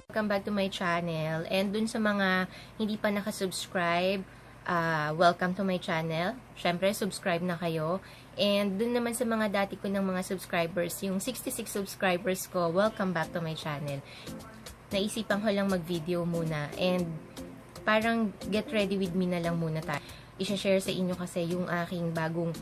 Welcome back to my channel. And dun sa mga hindi pa nakasubscribe, welcome to my channel. Syempre, subscribe na kayo. And dun naman sa mga dati ko ng mga subscribers, yung 66 subscribers ko, welcome back to my channel. Naisipan ko lang mag-video muna. And parang get ready with me na lang muna tayo. I-share sa inyo kasi yung aking bagong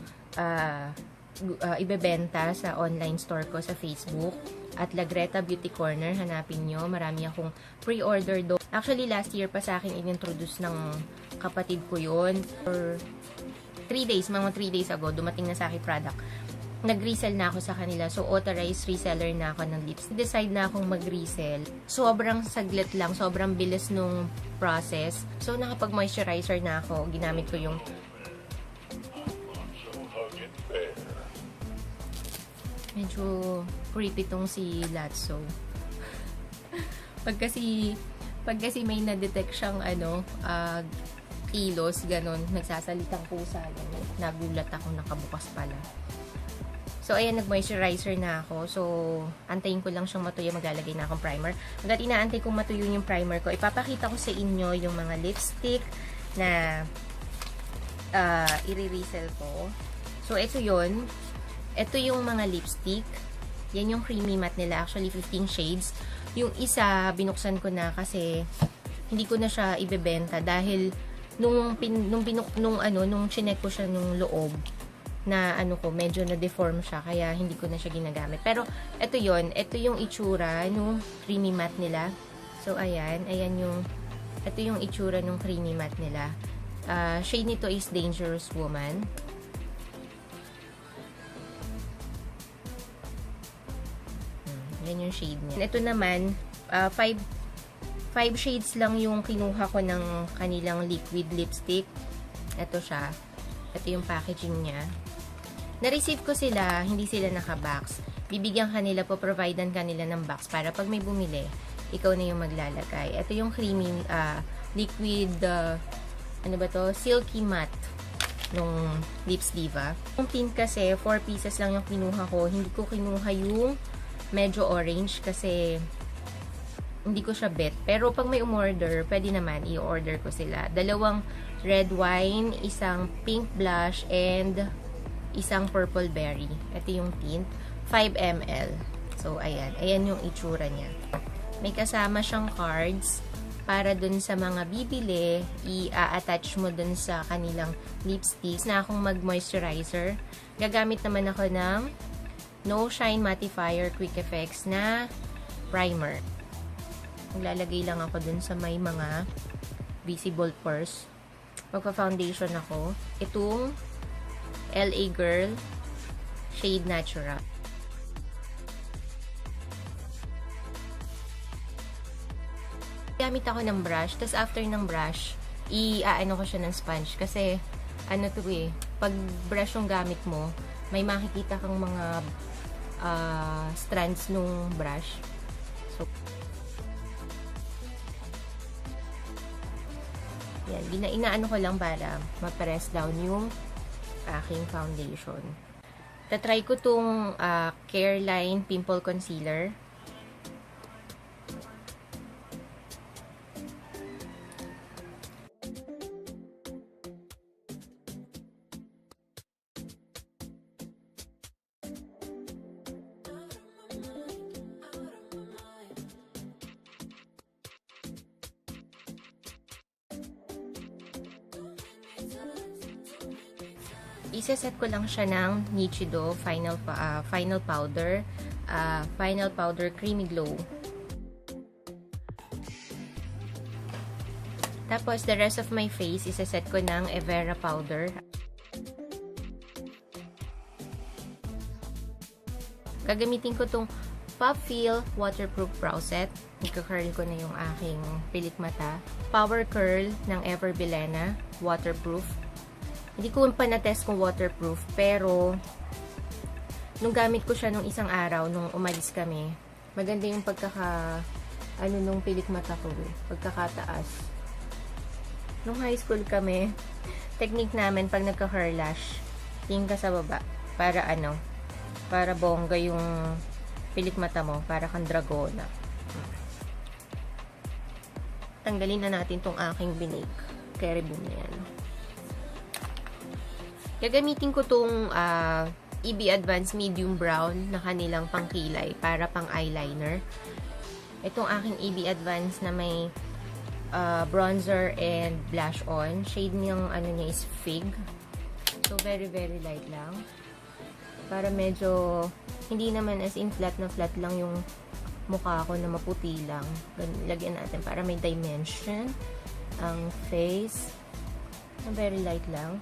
ibebenta sa online store ko sa Facebook. At LaGRETA Beauty Corner, hanapin nyo. Marami akong pre-order do. Actually, last year pa sa akin in-introduce ng kapatid ko yun. For 3 days, mga 3 days ago, dumating na sa akin product. Nag-resell na ako sa kanila. So, authorized reseller na ako ng lips. Decide na akong mag-resell. Sobrang saglit lang. Sobrang bilis nung process. So, nakapag-moisturizer na ako. Ginamit ko yung medyo creepy tong si Latso. pag kasi may na-detect siyang kilos, ganon, nagsasalitang pusa, ganon. Nagulat ako, nakabukas pala. So, ayan, nag-moisturizer na ako. So, antayin ko lang siyang matuyo. Maglalagay na akong primer. Hanggat inaantay kong matuyo yung primer ko, ipapakita ko sa inyo yung mga lipstick na i-resell ko. So, ito yun. Ito yung mga lipstick. Yan yung creamy matte nila. Actually, 15 shades. Yung isa, binuksan ko na kasi hindi ko na siya ibebenta dahil nung chinek ko siya nung loob na medyo na-deform siya kaya hindi ko na siya ginagamit. Pero ito yon, ito yung itsura nung creamy matte nila. So ayan ito yung itsura nung creamy matte nila. Shade nito is Dangerous Woman. Yan yung shade niya. Ito naman, 5 shades lang yung kinuha ko ng kanilang liquid lipstick. Ito siya. Ito yung packaging niya. Na-receive ko sila, hindi sila naka-box. Bibigyan kanila, po-providean kanila ng box para pag may bumili, ikaw na yung maglalagay. Ito yung creamy, liquid, silky matte nung Lipz Diva. Yung tint kasi, 4 pieces lang yung kinuha ko. Hindi ko kinuha yung medyo orange kasi hindi ko siya bet. Pero pag may umorder, pwede naman i-order ko sila. 2 red wine, isang pink blush, and isang purple berry. Ito yung tint. 5 ml. So, ayan. Ayan yung itsura niya. May kasama siyang cards para dun sa mga bibili, i-attach mo dun sa kanilang lipsticks na akong mag-moisturizer. Gagamit naman ako ng No Shine Mattifier Quick Effects na primer. Maglalagay lang ako dun sa may mga visible pores. Magpa-foundation ako. Itong LA Girl Shade Natural. Gamit ako ng brush. Tapos after ng brush, i-aano ko siya ng sponge. Kasi, pag brush yung gamit mo, may makikita kang mga strands nung brush. So, yan. Inaano ko lang para ma-press down yung aking foundation. Tatry ko tong Careline Pimple Concealer. Isa-set ko lang siya ng Nichido Final Powder Creamy Glow. Tapos, the rest of my face, isa-set ko ng Evera Powder. Gagamitin ko tong Pop Feel Waterproof Brow Set. Ika-curl ko na yung aking pilik mata. Power Curl ng Ever Bilena Waterproof. Hindi ko pa na-test kung waterproof, pero nung gamit ko siya nung isang araw, nung umalis kami, maganda yung nung pilik mata ko, pagkakataas. Nung high school kami, technique namin pag nagka-curl lash, tingin ka sa baba, para bongga yung pilik mata mo, para kang dragona. tatanggalin na natin tong aking binake. Curry boom na yan. Gagamitin ko tong EB Advanced Medium Brown na kanilang pangkilay para pang eyeliner. Itong aking EB Advanced na may bronzer and blush on. Shade niyang ano niya is Fig. So, very, very light lang. Para medyo, hindi naman as in flat na flat lang yung mukha ko na maputi lang. Lagyan natin para may dimension. Ang face. Very light lang.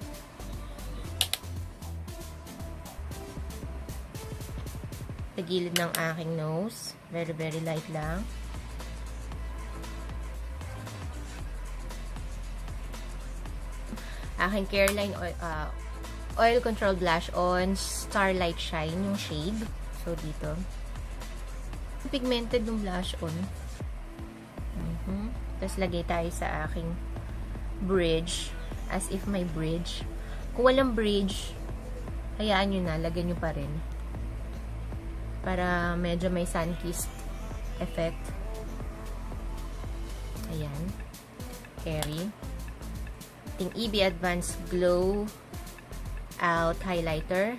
Sa gilid ng aking nose. Very, very light lang. Aking Careline Oil Control Blush on Starlight Shine, yung shade. So, dito. Pigmented yung blush on. Tapos, lagay tayo sa aking bridge. As if may bridge. Kung walang bridge, hayaan nyo na. Lagyan nyo pa rin. Para medyo may sun-kissed effect. Ayan. Carry. Ting EB Advanced Glow Out Highlighter.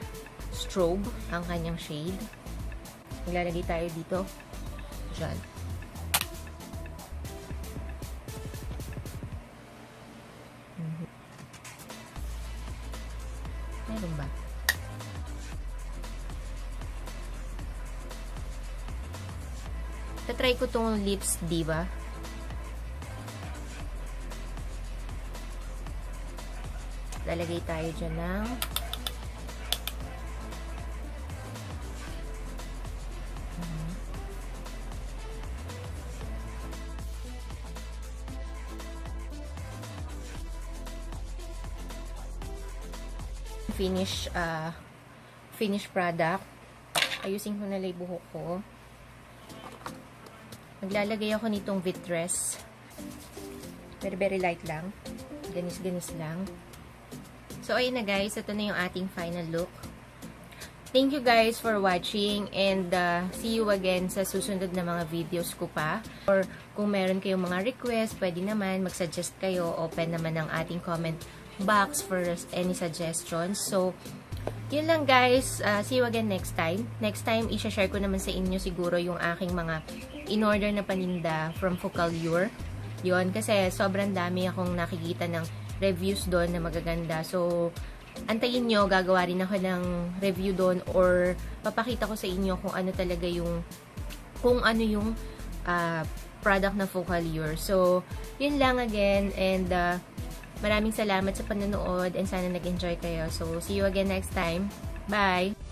Strobe ang kanyang shade. Maglalagay tayo dito. Diyan. Meron ba? Tatry ko tong Lipz Diva. Lalagay tayo dyan ng finish product. Ayusin ko na lang yung buhok ko. Maglalagay ako nitong Vitress. Very, very light lang. Ganis-ganis lang. So, ayun na guys. Ito na yung ating final look. Thank you guys for watching and see you again sa susunod na mga videos ko pa. Or kung meron kayong mga request, pwede naman mag-suggest kayo. Open naman ang ating comment box for any suggestions. So, yun lang guys. See you again next time. Next time, i-share ko naman sa inyo siguro yung aking mga in-order na paninda from Focalure. Yun, kasi sobrang dami akong nakikita ng reviews doon na magaganda. So, antayin nyo, gagawa rin ako ng review doon or papakita ko sa inyo kung ano talaga yung product na Focalure. So, yun lang again and maraming salamat sa panonood and sana nag-enjoy kayo. So, see you again next time. Bye!